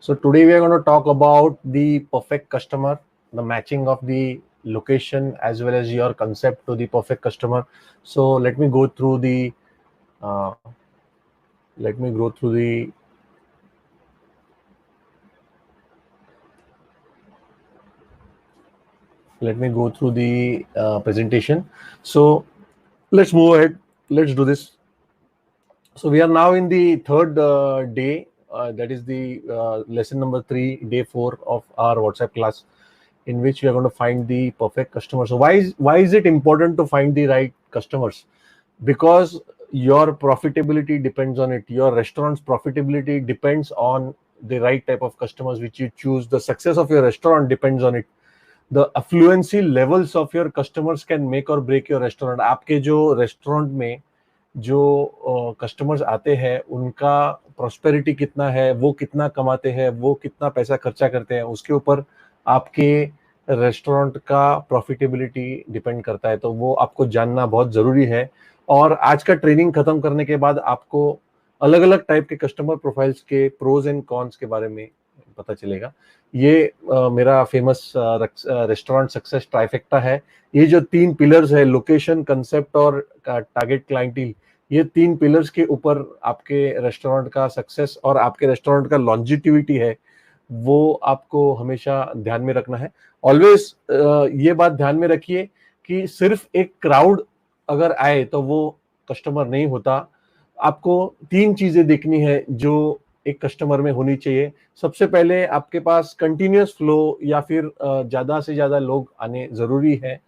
So today we are going to talk about the perfect customer, the matching of the location as well as your concept to the perfect customer. So uh, let me go through the presentation. So let's move ahead. Let's do this. So we are now in the third day. That is the lesson number 3, day 4 of our WhatsApp class, in which we are going to find the perfect customer. So why is it important to find the right customers? Because your profitability depends on it. Your restaurant's profitability depends on the right type of customers which you choose. The success of your restaurant depends on it. The affluency levels of your customers can make or break your restaurant. आपके जो restaurant में जो customers आते हैं उनका prosperity कितना है, वो कितना कमाते हैं, वो कितना पैसा खर्चा करते हैं, उसके ऊपर आपके रेस्टोरेंट का प्रॉफिटेबिलिटी डिपेंड करता है. तो वो आपको जानना बहुत ज़रूरी है. और आज का ट्रेनिंग खत्म करने के बाद आपको अलग अलग टाइप के कस्टमर प्रोफाइल्स के प्रोज एंड कॉन्स के बारे में पता चलेगा. ये मेरा फेमस रेस्टोरेंट सक्सेस ट्राइफेक्टा है. ये जो 3 पिलर्स है, लोकेशन, कंसेप्ट और टारगेट क्लाइंटल, ये 3 पिलर्स के ऊपर आपके रेस्टोरेंट का सक्सेस और आपके रेस्टोरेंट का लॉन्जिटिविटी है, वो आपको हमेशा ध्यान में रखना है. ऑलवेज ये बात ध्यान में रखिए कि सिर्फ एक क्राउड अगर आए तो वो कस्टमर नहीं होता. आपको 3 चीजें देखनी है जो एक कस्टमर में होनी चाहिए. सबसे पहले आपके पास कंटिन्यूअस फ्लो या फिर ज्यादा से ज्यादा लोग आने जरूरी है.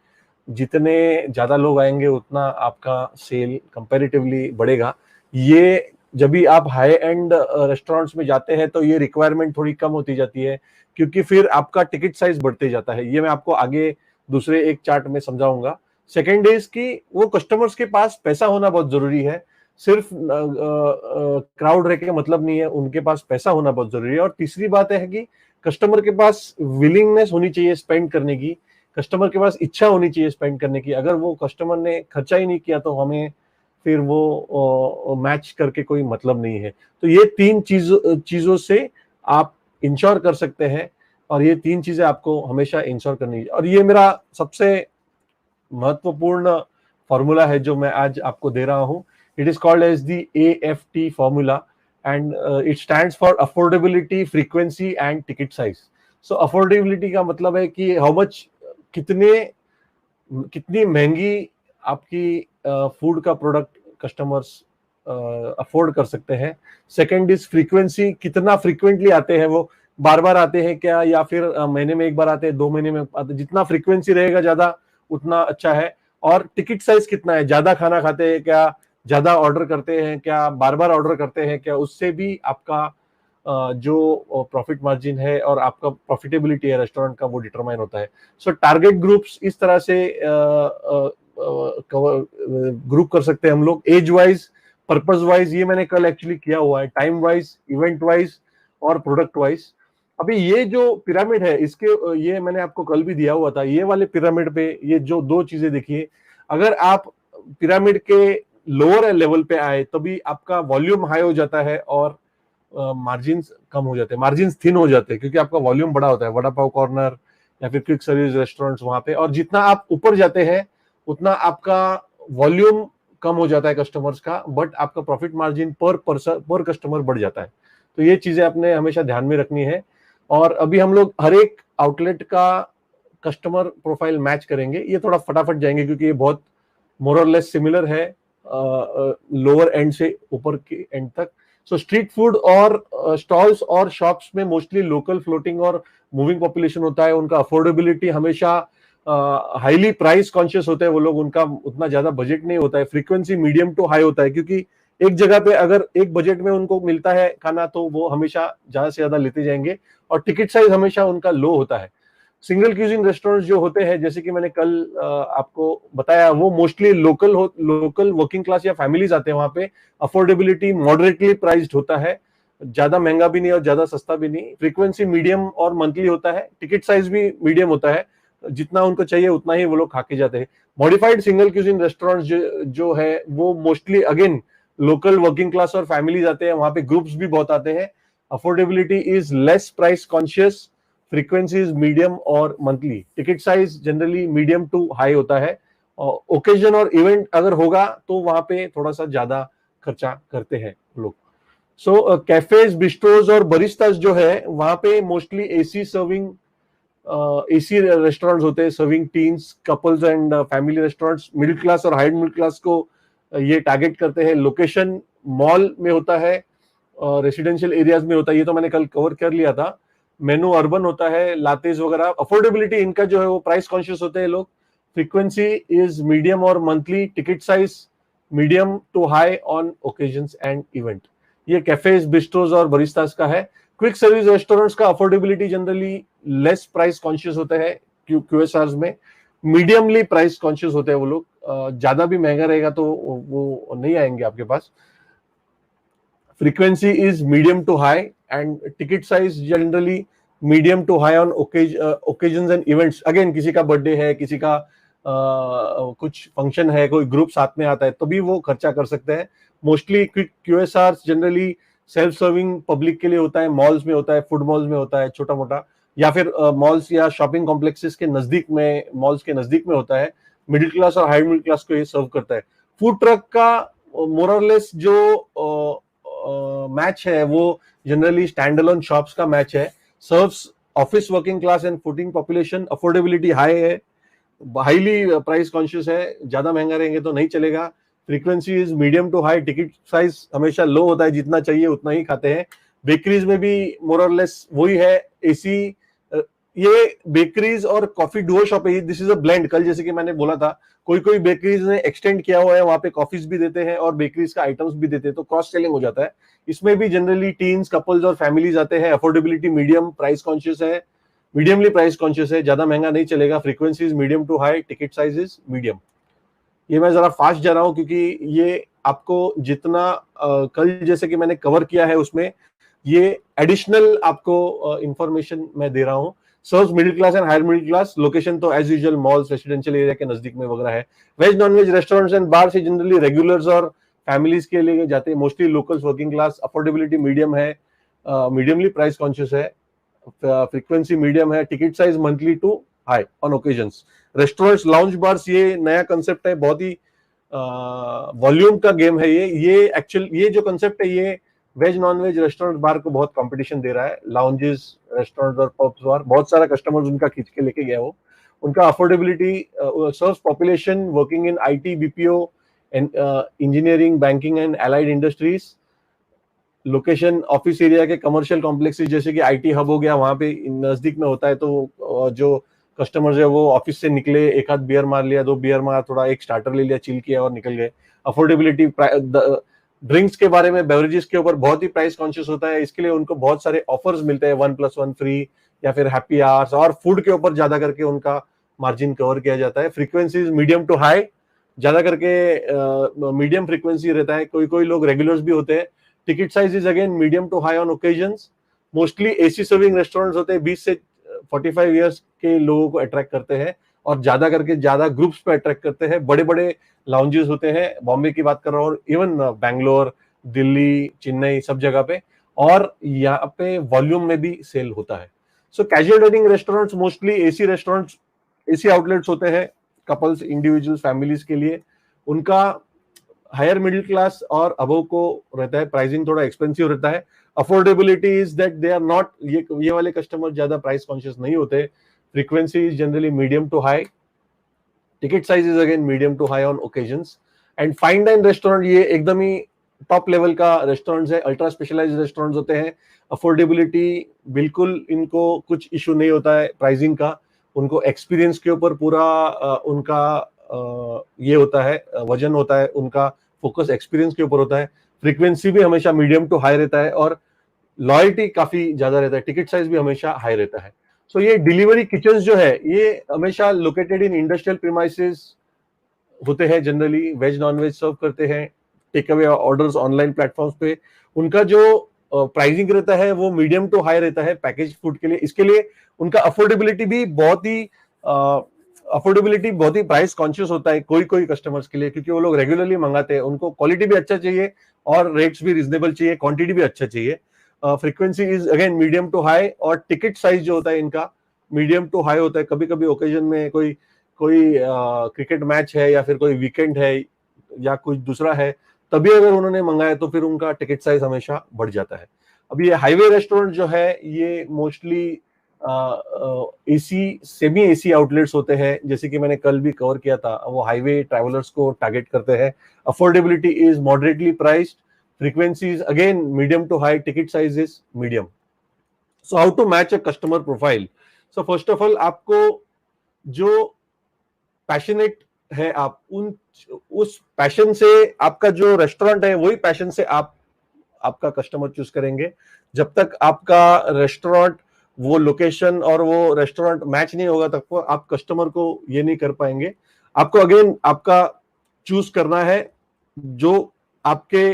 जितने ज्यादा लोग आएंगे उतना आपका सेल कंपैरेटिवली बढ़ेगा. ये जब भी आप हाई एंड रेस्टोरेंट्स में जाते हैं तो ये रिक्वायरमेंट थोड़ी कम होती जाती है, क्योंकि फिर आपका टिकट साइज बढ़ते जाता है. ये मैं आपको आगे दूसरे एक चार्ट में समझाऊंगा. सेकेंड इज कि वो कस्टमर्स के पास पैसा होना बहुत जरूरी है. सिर्फ क्राउड रह के मतलब नहीं है, उनके पास पैसा होना बहुत जरूरी है. और तीसरी बात है कि कस्टमर के पास विलिंगनेस होनी चाहिए स्पेंड करने की. कस्टमर के पास इच्छा होनी चाहिए स्पेंड करने की. अगर वो कस्टमर ने खर्चा ही नहीं किया तो हमें फिर वो मैच करके कोई मतलब नहीं है. तो ये 3 चीजों से आप इंश्योर कर सकते हैं, और ये 3 चीजें आपको हमेशा इंश्योर करनी है. और ये मेरा सबसे महत्वपूर्ण फॉर्मूला है जो मैं आज आपको दे रहा हूं. It is called as the AFT formula, and it stands for affordability, frequency and ticket size. So affordability का मतलब है कि हाउ मच, कितनी महंगी आपकी फूड का प्रोडक्ट कस्टमर्स अफोर्ड कर सकते हैं. सेकंड इज फ्रीक्वेंसी, कितना फ्रीक्वेंटली आते हैं, वो बार बार आते हैं क्या, या फिर महीने में एक बार आते हैं, 2 महीने में आते. जितना फ्रीक्वेंसी रहेगा ज्यादा उतना अच्छा है. और टिकट साइज कितना है, ज्यादा खाना खाते हैं क्या, ज्यादा ऑर्डर करते हैं क्या, बार बार ऑर्डर करते हैं क्या, उससे भी आपका जो प्रॉफिट मार्जिन है और आपका प्रॉफिटेबिलिटी है रेस्टोरेंट का, वो डिटरमाइन होता है. सो टारगेट ग्रुप्स इस तरह से ग्रुप कर सकते हैं हम लोग, एज वाइज, पर्पस वाइज. ये मैंने कल एक्चुअली किया हुआ है, टाइम वाइज, इवेंट वाइज और प्रोडक्ट वाइज. अभी ये जो पिरामिड है, इसके ये मैंने आपको कल भी दिया हुआ था. ये वाले पिरामिड पे ये जो 2 चीजें देखिए, अगर आप पिरामिड के लोअर लेवल पे आए तभी आपका वॉल्यूम हाई हो जाता है और मार्जिन कम हो जाते हैं, मार्जिन थिन हो जाते हैं, क्योंकि आपका वॉल्यूम बड़ा होता है. वड़ा पाव कॉर्नर या फिर क्विक सर्विस रेस्टोरेंट्स वहां पे. और जितना आप ऊपर जाते हैं उतना आपका वॉल्यूम कम हो जाता है कस्टमर्स का, बट आपका प्रॉफिट मार्जिन पर कस्टमर बढ़ जाता है. तो ये चीजें आपने हमेशा ध्यान में रखनी है. और अभी हम लोग हर एक आउटलेट का कस्टमर प्रोफाइल मैच करेंगे. ये थोड़ा फटाफट जाएंगे क्योंकि ये बहुत मोर और लेस सिमिलर है लोअर एंड से ऊपर के एंड तक. सो स्ट्रीट फूड और स्टॉल्स और शॉप्स में मोस्टली लोकल, फ्लोटिंग और मूविंग पॉपुलेशन होता है. उनका अफोर्डेबिलिटी हमेशा हाईली प्राइस कॉन्शियस होते हैं वो लोग, उनका उतना ज्यादा बजट नहीं होता है. फ्रीक्वेंसी मीडियम टू हाई होता है, क्योंकि एक जगह पे अगर एक बजट में उनको मिलता है खाना तो वो हमेशा ज्यादा से ज्यादा लेते जाएंगे. और टिकट साइज हमेशा उनका लो होता है. सिंगल क्यूजिन रेस्टोरेंट्स जो होते हैं, जैसे कि मैंने कल आपको बताया, वो मोस्टली लोकल वर्किंग क्लास या फैमिलीज आते हैं. वहां पे अफोर्डेबिलिटी मॉडरेटली प्राइस्ड होता है, ज्यादा महंगा भी नहीं और ज्यादा सस्ता भी नहीं. फ्रीक्वेंसी मीडियम और मंथली होता है. टिकट साइज भी मीडियम होता है, जितना उनको चाहिए उतना ही वो लोग खा के जाते हैं. मॉडिफाइड सिंगल क्यूजिन रेस्टोरेंट्स जो है वो mostly again local working class और फैमिलीज आते हैं. वहां पे ग्रुप्स भी बहुत आते हैं. Affordability is less price conscious, frequency is medium और monthly, ticket size generally medium to high होता है, ओकेजन और इवेंट अगर होगा तो वहां पे थोड़ा सा ज्यादा खर्चा करते हैं लोग। सो कैफेज, बिस्ट्रोज और बरिस्तास जो है वहां पे mostly AC serving, AC restaurants होते हैं, serving teens, couples and family restaurants, middle class और हाई मिडिल क्लास को ये टारगेट करते हैं। लोकेशन मॉल में होता है, रेसिडेंशियल एरियाज में होता है, ये तो मैंने कल कवर कर लिया था। मेनू अर्बन होता है, लातेज वगैरह। अफोर्डेबिलिटी इनका जो है वो प्राइस कॉन्शियस होते हैं लोग। फ्रीक्वेंसी इज मीडियम और monthly, ticket size medium to high on occasions and event. ये कैफेज, बिस्ट्रोज और बरिस्तास का है। क्विक सर्विस रेस्टोरेंट्स का affordability generally less price conscious होता है क्यूएसआर में, मीडियमली प्राइस कॉन्शियस होते हैं वो लोग। ज्यादा भी महंगा रहेगा तो वो नहीं आएंगे आपके पास। Frequency is medium to high and ticket size generally medium to high on occasions and events. Again किसी का बर्थडे है, किसी का कुछ फंक्शन है, कोई ग्रुप साथ में आता है तो भी वो खर्चा कर सकते हैं। Mostly quick QSR generally self serving public के लिए होता है, मॉल्स में होता है, फूड मॉल्स में होता है छोटा मोटा, या फिर मॉल्स या शॉपिंग कॉम्प्लेक्सेस के नजदीक में, मॉल्स के नजदीक में होता है। मिडिल क्लास और हाई मिडिल क्लास को ये सर्व करता है। फूड ट्रक का मोरलेस जो मैच है वो जनरली स्टैंड अलोन शॉप्स का मैच है। Serves office, working class and fooding population. Affordability high है, हाईली प्राइस कॉन्शियस है, ज्यादा महंगा रहेंगे तो नहीं चलेगा। Frequency is medium to high, ticket size हमेशा लो होता है, जितना चाहिए उतना ही खाते हैं। बेकरीज में भी मोर और लेस वही है। एसी, ये बेकरीज और कॉफी डुओ शॉप है, दिस इज अ ब्लेंड। कल जैसे कि मैंने बोला था, कोई कोई बेकरीज ने एक्सटेंड किया हुआ है, वहां पे कॉफीज भी देते हैं और बेकरीज का आइटम्स भी देते हैं, तो क्रॉस सेलिंग हो जाता है। इसमें भी जनरली टीन्स, कपल्स और फैमिलीज आते हैं। अफोर्डेबिलिटी मीडियम प्राइस कॉन्शियस है, मीडियमली प्राइस कॉन्शियस है, ज्यादा महंगा नहीं चलेगा। Frequency is medium to high, ticket size is medium. ये मैं जरा फास्ट जा रहा हूं क्योंकि ये आपको जितना कल जैसे कि मैंने कवर किया है उसमें ये एडिशनल आपको इंफॉर्मेशन मैं दे रहा हूं। Serves middle class and higher middle class. Location तो as usual malls, residential area के नजदीक में वगैरह है। Veg non veg restaurants and bar से जनरली रेगुलर्स और फैमिलीज के लिए जाते हैं, mostly locals, working class. Affordability medium है, मीडियमली प्राइस कॉन्शियस है। फ्रीक्वेंसी मीडियम है, ticket size monthly to high on occasions. Restaurants, lounge bars, ये नया कंसेप्ट है, बहुत ही वॉल्यूम का गेम है ये एक्चुअल ये जो कंसेप्ट है ये veg non veg restaurant bar को बहुत कंपटीशन दे रहा है। लाउंजेस, रेस्टोरेंट और पब्स बार, बहुत सारा कस्टमर्स उनका खींच के लेके गया वो। उनका affordability, serves population working in IT, BPO, engineering, banking and allied industries. Location office area के कमर्शियल कॉम्प्लेक्सेस, जैसे कि आईटी हब हो गया, वहां पे नजदीक में होता है, तो जो कस्टमर्स है वो ऑफिस से निकले, एक आध बियर मार लिया, दो बियर मार, थोड़ा एक स्टार्टर ले लिया, चिल किया और निकल गए। अफोर्डेबिलिटी, ड्रिंक्स के बारे में, बेवरेजेस के ऊपर बहुत ही प्राइस कॉन्शियस होता है, इसके लिए उनको बहुत सारे ऑफर्स मिलते हैं, 1+1 फ्री या फिर हैप्पी आवर्स, और फूड के ऊपर ज्यादा करके उनका मार्जिन कवर किया जाता है। फ्रीक्वेंसी मीडियम टू हाई, ज्यादा करके मीडियम फ्रीक्वेंसी रहता है, कोई कोई लोग रेगुलर्स भी होते हैं। Ticket size is again medium to high on occasions. Mostly AC serving restaurants होते हैं, 20 से 45 ईयर्स के लोगों को अट्रैक्ट करते हैं और ज्यादा करके ज्यादा ग्रुप्स पे अट्रैक्ट करते हैं। बड़े बड़े लाउंजेस होते हैं, बॉम्बे की बात कर रहा हूँ, इवन बैंगलोर, दिल्ली, चेन्नई, सब जगह पे, और यहाँ पे वॉल्यूम में भी सेल होता है। So casual dining restaurants mostly AC restaurants, AC outlets होते हैं कपल्स, इंडिविजुअल, फैमिलीज के लिए। उनका हायर मिडिल क्लास और अबव को रहता है, प्राइसिंग थोड़ा एक्सपेंसिव रहता है। Affordability is that they are not, ये वाले कस्टमर ज्यादा प्राइस कॉन्शियस नहीं होते। Frequency is generally medium to high, ticket size is again medium to high on occasions. And fine dine restaurant, ये एकदम ही टॉप लेवल का रेस्टोरेंट्स है, ultra specialised restaurants होते हैं। अफोर्डेबिलिटी बिल्कुल इनको कुछ इशू नहीं होता है प्राइसिंग का, उनको एक्सपीरियंस के ऊपर पूरा उनका ये होता है, वजन होता है, उनका फोकस एक्सपीरियंस के ऊपर होता है। फ्रीक्वेंसी भी हमेशा मीडियम टू हाई रहता है और लॉयल्टी काफी ज्यादा रहता है। टिकट साइज भी हमेशा हाई रहता है। सो ये डिलीवरी किचन जो है ये हमेशा लोकेटेड इन इंडस्ट्रियल प्रीमाइसेस होते हैं, generally veg non veg serve करते हैं, take away orders online platforms पे। उनका जो प्राइसिंग रहता है वो मीडियम टू हाई रहता है पैकेज फूड के लिए। इसके लिए उनका अफोर्डेबिलिटी भी बहुत ही प्राइस कॉन्शियस होता है कोई कोई कस्टमर्स के लिए, क्योंकि वो लोग रेगुलरली मंगाते हैं, उनको क्वालिटी भी अच्छा चाहिए और रेट्स भी रिजनेबल चाहिए, क्वांटिटी भी अच्छा चाहिए। Frequency is again medium to high, और टिकट साइज जो होता है इनका मीडियम टू हाई होता है। कभी कभी ओकेजन में कोई कोई क्रिकेट मैच है या फिर कोई वीकेंड है या कुछ दूसरा है, तभी अगर उन्होंने मंगाया तो फिर उनका टिकट साइज हमेशा बढ़ जाता है। अभी ये हाईवे रेस्टोरेंट जो है ये mostly AC semi AC outlets होते हैं, जैसे कि मैंने कल भी कवर किया था, वो हाईवे ट्रैवलर्स को टारगेट करते हैं। Affordability is moderately priced, frequency is again medium to high, ticket size is medium. So how to match a customer profile? So first of all, आपको जो पैशनेट है आप उस पैशन से, आपका जो रेस्टोरेंट है वही पैशन से आप आपका कस्टमर चूज करेंगे। जब तक आपका रेस्टोरेंट, वो लोकेशन और वो रेस्टोरेंट मैच नहीं होगा तब तक आप कस्टमर को ये नहीं कर पाएंगे। आपको अगेन आपका चूज करना है जो आपके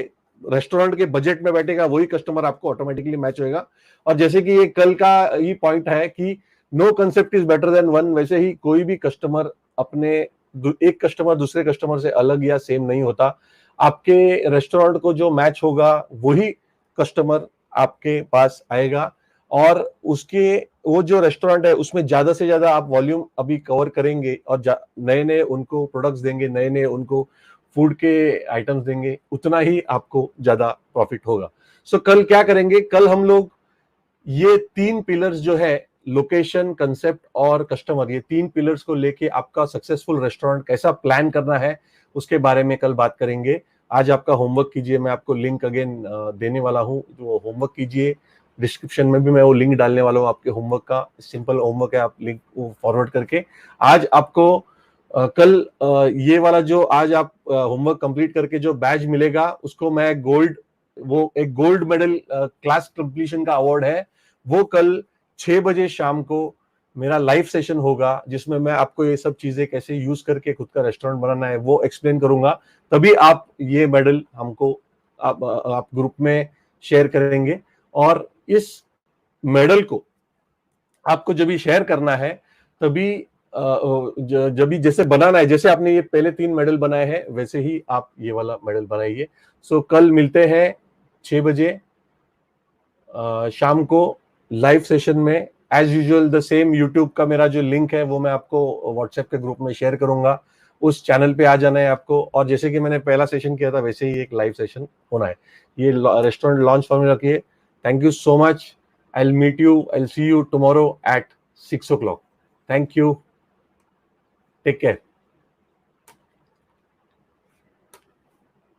रेस्टोरेंट के बजट में बैठेगा, वही कस्टमर आपको ऑटोमेटिकली मैच होएगा। और जैसे कि ये कल का ही पॉइंट है कि no concept is better than one, वैसे ही कोई भी कस्टमर अपने एक कस्टमर दूसरे कस्टमर से अलग या सेम नहीं होता। आपके रेस्टोरेंट को जो मैच होगा वही कस्टमर आपके पास आएगा, और उसके वो जो रेस्टोरेंट है उसमें ज्यादा से ज्यादा आप वॉल्यूम अभी कवर करेंगे और नए नए उनको प्रोडक्ट्स देंगे, नए नए उनको फूड के आइटम्स देंगे, उतना ही आपको ज्यादा प्रॉफिट होगा। सो कल क्या करेंगे, कल हम लोग ये 3 पिलर्स जो है, लोकेशन, कंसेप्ट और कस्टमर, ये 3 पिलर्स को लेके आपका सक्सेसफुल रेस्टोरेंट कैसा प्लान करना है उसके बारे में कल बात करेंगे। आज आपका होमवर्क कीजिए, मैं आपको लिंक अगेन देने वाला हूँ, जो होमवर्क कीजिए। डिस्क्रिप्शन में भी मैं वो लिंक डालने वाला हूँ आपके होमवर्क का, सिंपल होमवर्क है, आप लिंक फॉरवर्ड करके आज आपको कल ये वाला जो आज आप होमवर्क कंप्लीट करके जो बैज मिलेगा उसको मैं गोल्ड, वो एक गोल्ड मेडल क्लास कंप्लीशन का अवार्ड है, वो कल 6 बजे शाम को मेरा लाइव सेशन होगा, जिसमें मैं आपको ये सब चीजें कैसे यूज करके खुद का रेस्टोरेंट बनाना है वो एक्सप्लेन करूंगा। तभी आप ये मेडल हमको आप ग्रुप में शेयर करेंगे, और इस मेडल को आपको जब भी शेयर करना है तभी जब भी जैसे बनाना है, जैसे आपने ये पहले 3 मेडल बनाए हैं वैसे ही आप ये वाला मेडल बनाइए। सो कल मिलते हैं 6 बजे शाम को लाइव सेशन में। As usual the same YouTube का मेरा जो लिंक है वो मैं आपको व्हाट्सएप के ग्रुप में शेयर करूंगा, उस चैनल पे आ जाना है आपको। और जैसे कि मैंने पहला सेशन किया था वैसे ही एक लाइव सेशन होना है। ये रेस्टोरेंट लॉन्च फॉर्मूला रखिए। Thank you so much. I'll meet you. I'll see you tomorrow at 6 o'clock. Thank you. Take care.